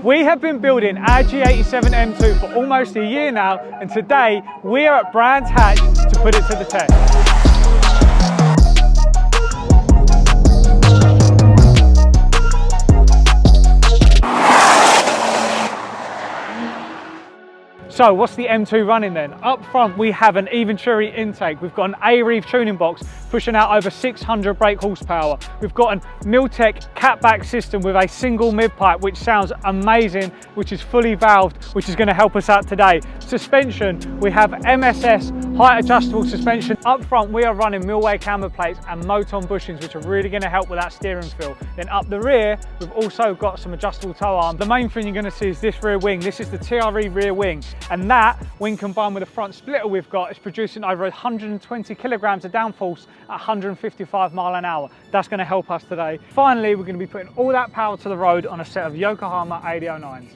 We have been building our G87 M2 for almost a year now, and today we are at Brands Hatch to put it to the test. So what's the M2 running then? Up front we have an Venturi intake, we've got an A-Reef tuning box pushing out over 600 brake horsepower. We've got an Miltech catback system with a single mid pipe which sounds amazing, which is fully valved, which is going to help us out today. Suspension, we have MSS height adjustable suspension. Up front we are running Milway camber plates and Moton bushings which are really going to help with that steering feel. Then up the rear we've also got some adjustable tow arms. The main thing you're going to see is this rear wing. This is the TRE rear wing. And that, when combined with the front splitter we've got, is producing over 120 kilograms of downforce at 155 mile an hour. That's going to help us today. Finally, we're going to be putting all that power to the road on a set of Yokohama 8009s.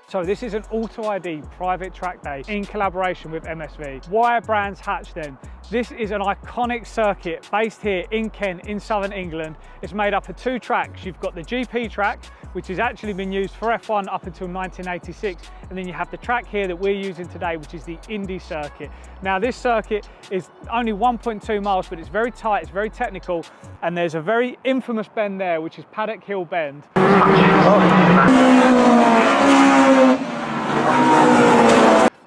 So this is an AUTOID private track day in collaboration with MSV. Why Brands Hatch then? This is an iconic circuit based here in Kent in southern England. It's made up of two tracks. You've got the GP track, which has actually been used for F1 up until 1986. And then you have the track here that we're using today, which is the Indy circuit. Now this circuit is only 1.2 miles, but it's very tight, it's very technical. And there's a very infamous bend there, which is Paddock Hill Bend.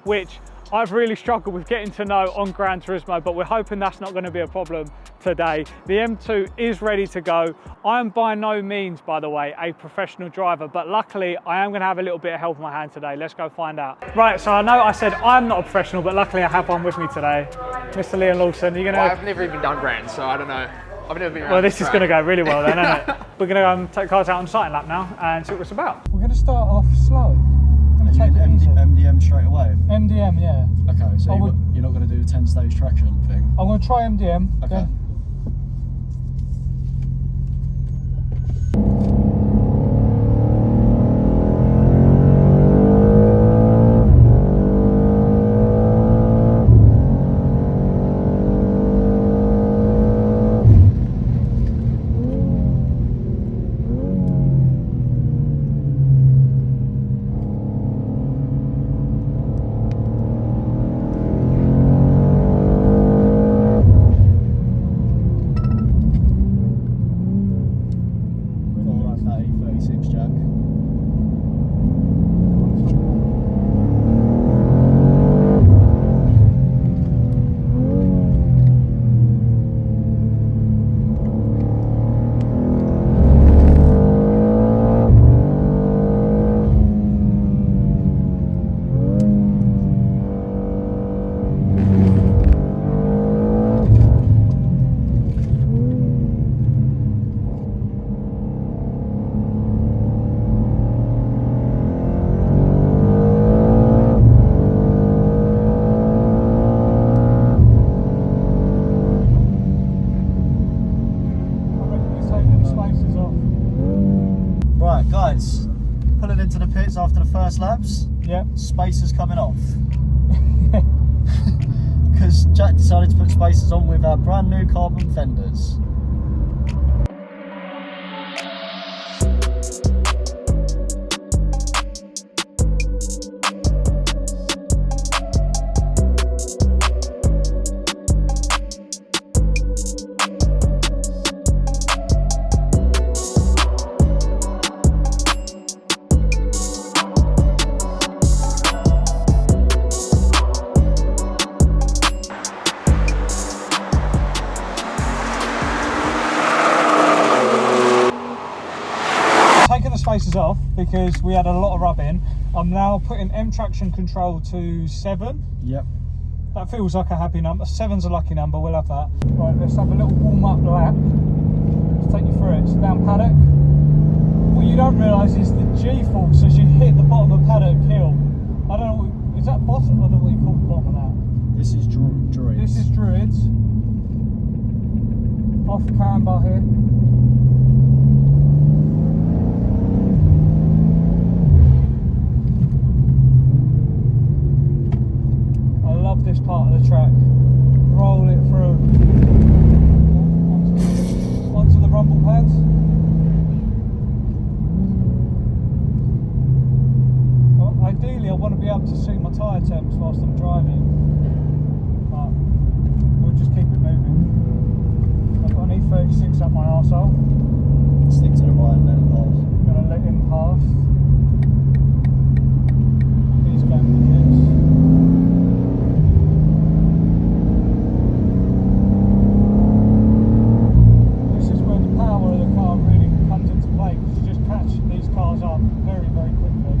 Which I've really struggled with getting to know on Gran Turismo, but we're hoping that's not going to be a problem today. The M2 is ready to go. I am by no means, by the way, a professional driver, but luckily I am going to have a little bit of help in my hand today. Let's go find out. Right, so I know I said I'm not a professional, but luckily I have one with me today. Mr. Liam Lawson, are you going to... Well, I've never even done Gran, so I don't know. I've never been around. Well, this is going to go really well then, isn't it? We're going to take cars out on sighting lap now and see what it's about. We're going to start off slow. Take it easy. MDM straight away? MDM, yeah. Okay, so you're not going to do the 10-stage traction thing? I'm going to try MDM. Okay. Yeah. Right, guys, pulling into the pits after the first laps. Yeah. Spacers coming off. Because Jack decided to put spacers on with our brand new carbon fenders. Spacers off because we had a lot of rubbing. I'm now putting M traction control to 7. Yep. That feels like a happy number. 7's a lucky number, we'll have that. Right, let's have a little warm up lap. Let's take you through it. So down Paddock. What you don't realise is the G-force as you hit the bottom of Paddock Hill. I don't know, is that bottom? I don't know what you call the bottom of that. This is Druids. This is Druids. Off camber here. part of the track, roll it through onto the rumble pads. Well, ideally I want to be able to see my tyre temps whilst I'm driving, but we'll just keep it moving. I've got an E36 up my arsehole. Stick to the right and let it pass. Gonna let him pass. He's going for the kids. This is where the power of the car really comes into play, because you just catch these cars up very, very quickly.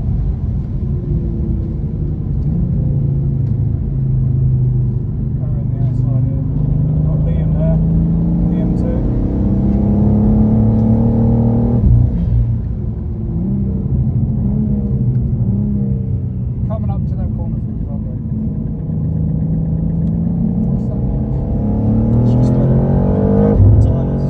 Covering the outside here. Got Liam there, the M2. Coming up to that corner through Strawberry. What's that noise? It's just cracking the tyres.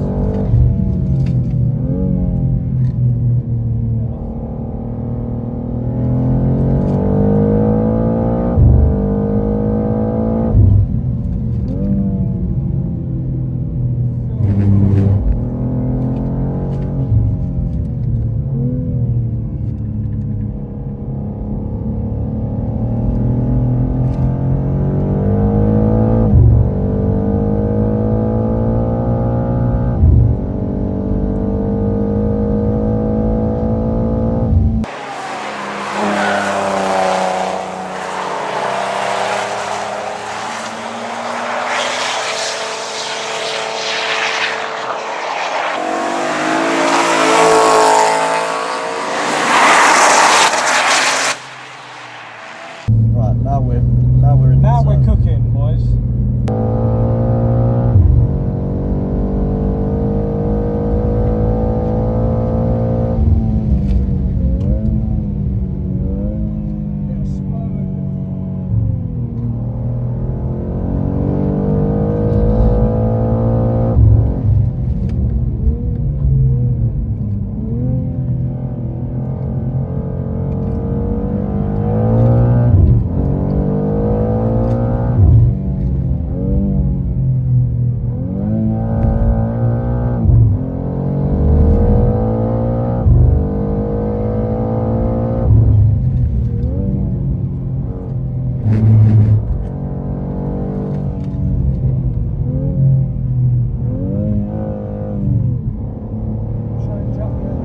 Right, now we're in Now the we're zone. cooking, boys. Change up there.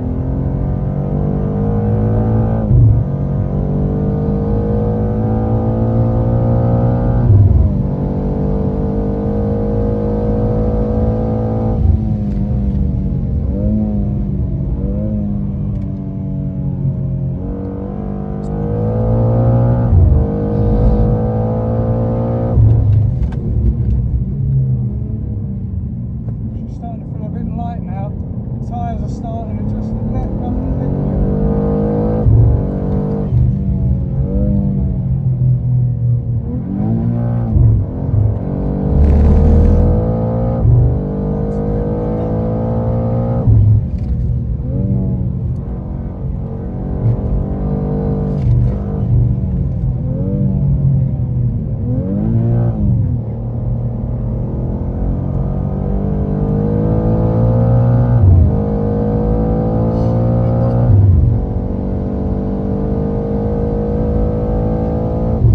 She's starting to feel a bit light now. The tyres are starting to just let run a little bit.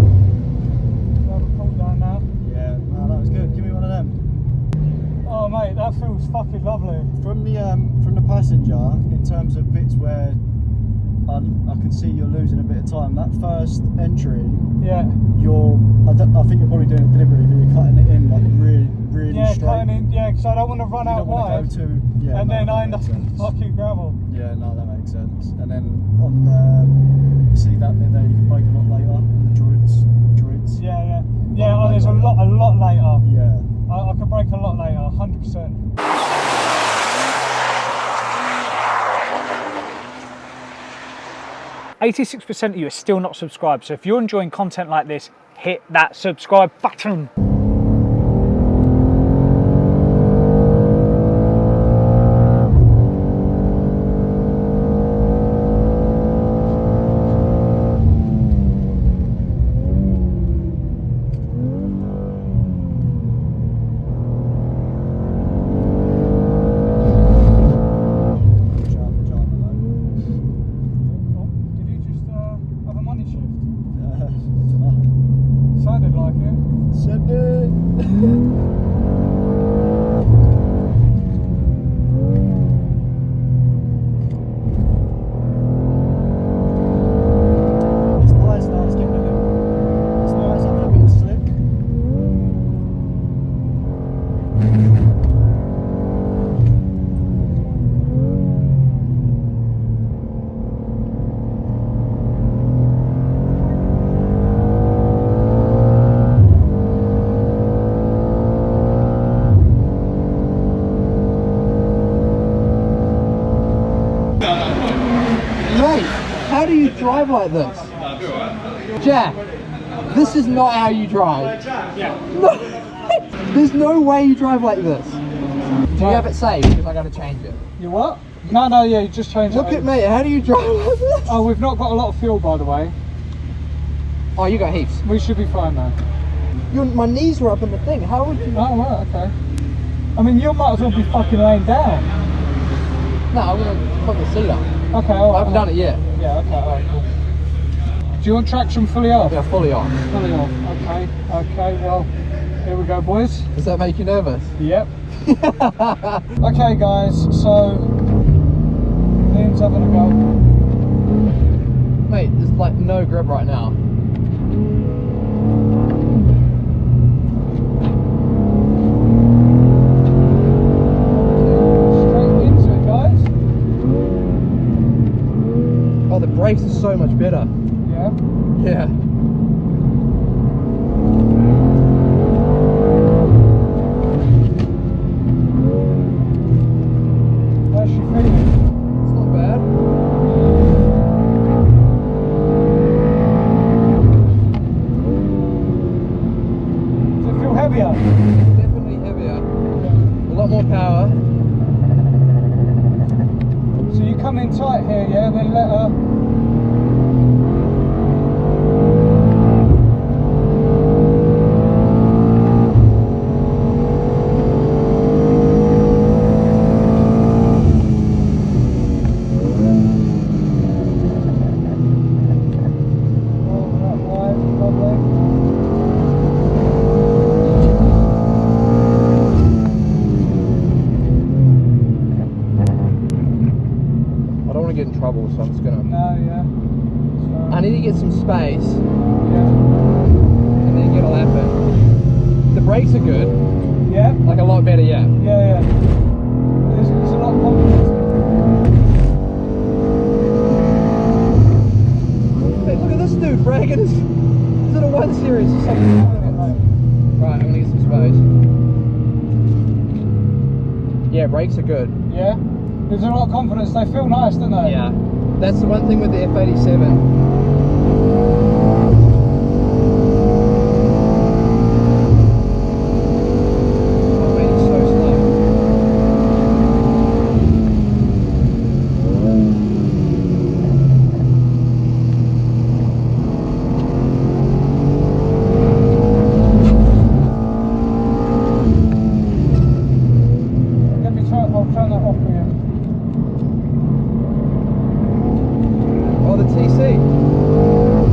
Have a cool down now. Yeah, no, that was good. Give me one of them. Oh mate, that feels fucking lovely. From the passenger, in terms of bits where I can see you're losing a bit of time. That first entry, Yeah. I think you're probably doing it deliberately, but you're cutting it in like really Yeah, straight. cutting in, yeah, because I don't want to run You out don't want wide. to go too, yeah, And no, then that I end up makes in sense. fucking gravel. Yeah, no, that makes sense. And then on the, see that bit there, you can brake a lot later on the droids. Yeah. Oh, there's a lot later. Yeah. I could brake a lot later, 100%. 86% of you are still not subscribed, so if you're enjoying content like this, hit that subscribe button. dunno. Sounded like it. Send it. How do you drive like this? Jack, this is not how you drive. No, there's no way you drive like this. Do you have it saved? Because I gotta change it. You what? No, yeah, you just changed it. Look at me, how do you drive like this? Oh, we've not got a lot of fuel, by the way. Oh, you got heaps. We should be fine now. My knees were up in the thing, how would you? Oh, right, okay. I mean, you might as well be fucking laying down. No, I'm gonna put the seat up. Okay, alright. I haven't done it yet. Yeah, okay, alright, cool. Do you want traction fully off? Yeah, fully off. Fully off, okay, well, here we go, boys. Does that make you nervous? Yep. Okay, guys, so Liam's having a go. Mate, there's like no grip right now. Straight into it, guys. Oh, the brakes are so much better. Yeah. Yeah. How's she feeling? It's not bad. Does it feel heavier? Definitely heavier. A lot more power. So you come in tight here, yeah, then let her. Get in trouble, so I'm just gonna. No, yeah. I need to get some space, Yeah. and then get a lap in. The brakes are good, Yeah. like a lot better, yeah. Yeah. There's a lot of confidence. Hey, look at this dude bragging. Is it a 1 Series or something? Right, I'm gonna get some space. Yeah, brakes are good. Yeah. There's a lot of confidence. They feel nice, don't they? Yeah, that's the one thing with the F87. Oh man, it's so slow. I'll turn that off for you. Oh, the TC.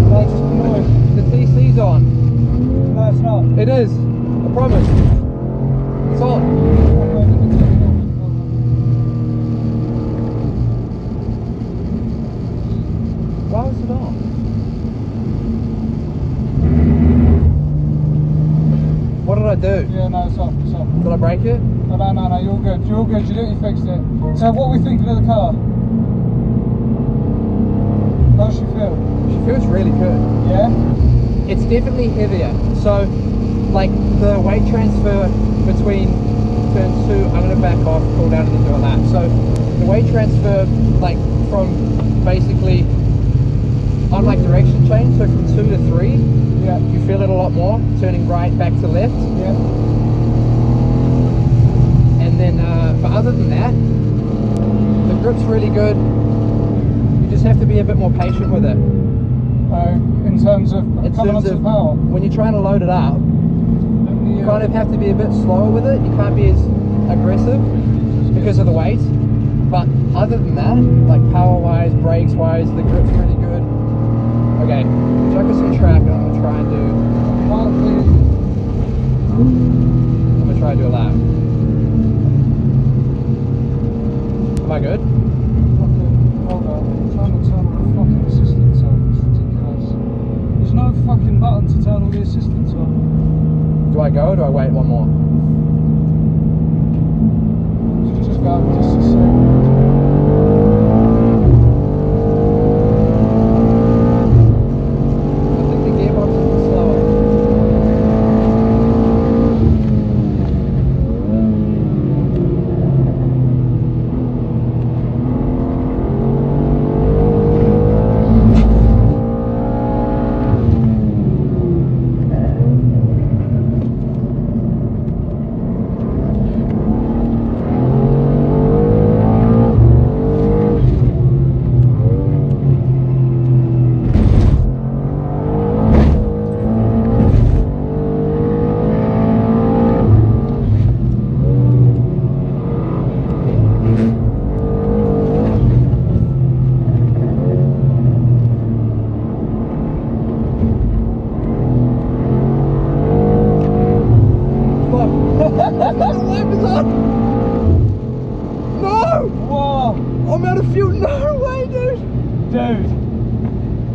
That's just the noise. The TC's on. No, it's not. It is. I promise. It's on. Why was it on? What did I do? Yeah, no, it's off. It's off. Did I break it? No, you're good. You're good. You fixed it. So, what are we thinking of the car? How does she feel? She feels really good. Yeah? It's definitely heavier. So, like the weight transfer between turn 2, I'm gonna back off, pull down, and then do a lap. So, the weight transfer, like from basically on like direction change, so from 2 to 3, Yeah. you feel it a lot more, turning right back to left. Yeah. And then, but other than that, the grip's really good. You just have to be a bit more patient with it. In terms of coming onto the power. When you're trying to load it up, you kind of have to be a bit slower with it. You can't be as aggressive because of the weight. But other than that, like power-wise, brakes-wise, the grip's really good. Okay, check us some track and I'm gonna try and do. I'm gonna try and do a lap. Am I good? Hold on, I'm trying to turn all the fucking assistance off. It's ridiculous. There's no fucking button to turn all the assistance off. Do I go or do I wait one more? Just go, just a second. I think the gearbox is slower. No! Whoa! I'm out of fuel. No way, dude! Dude!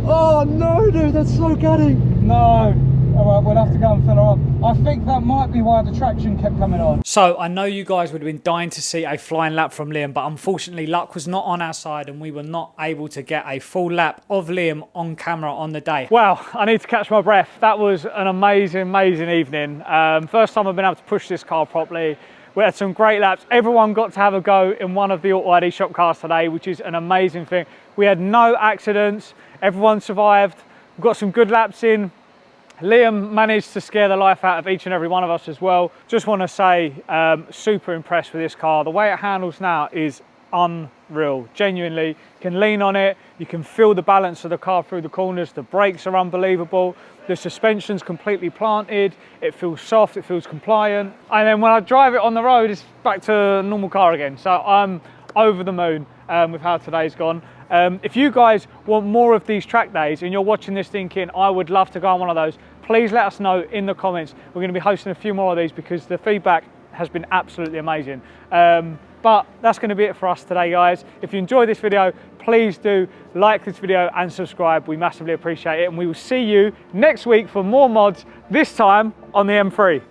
Oh no, dude, that's so gutting. No! Alright, we'll have to go and fill her up. I think that might be why the traction kept coming on. So I know you guys would have been dying to see a flying lap from Liam, but unfortunately luck was not on our side and we were not able to get a full lap of Liam on camera on the day. Wow, I need to catch my breath. That was an amazing, amazing evening. First time I've been able to push this car properly. We had some great laps. Everyone got to have a go in one of the AUTOID shop cars today, which is an amazing thing. We had no accidents. Everyone survived. We've got some good laps in. Liam managed to scare the life out of each and every one of us as well. Just want to say, super impressed with this car. The way it handles now is unreal. Genuinely, you can lean on it. You can feel the balance of the car through the corners. The brakes are unbelievable. The suspension's completely planted. It feels soft, it feels compliant. And then when I drive it on the road, it's back to a normal car again. So I'm over the moon with how today's gone. If you guys want more of these track days and you're watching this thinking, I would love to go on one of those, please let us know in the comments. We're going to be hosting a few more of these because the feedback has been absolutely amazing. But that's going to be it for us today, guys. If you enjoyed this video, please do like this video and subscribe. We massively appreciate it. And we will see you next week for more mods, this time on the M3.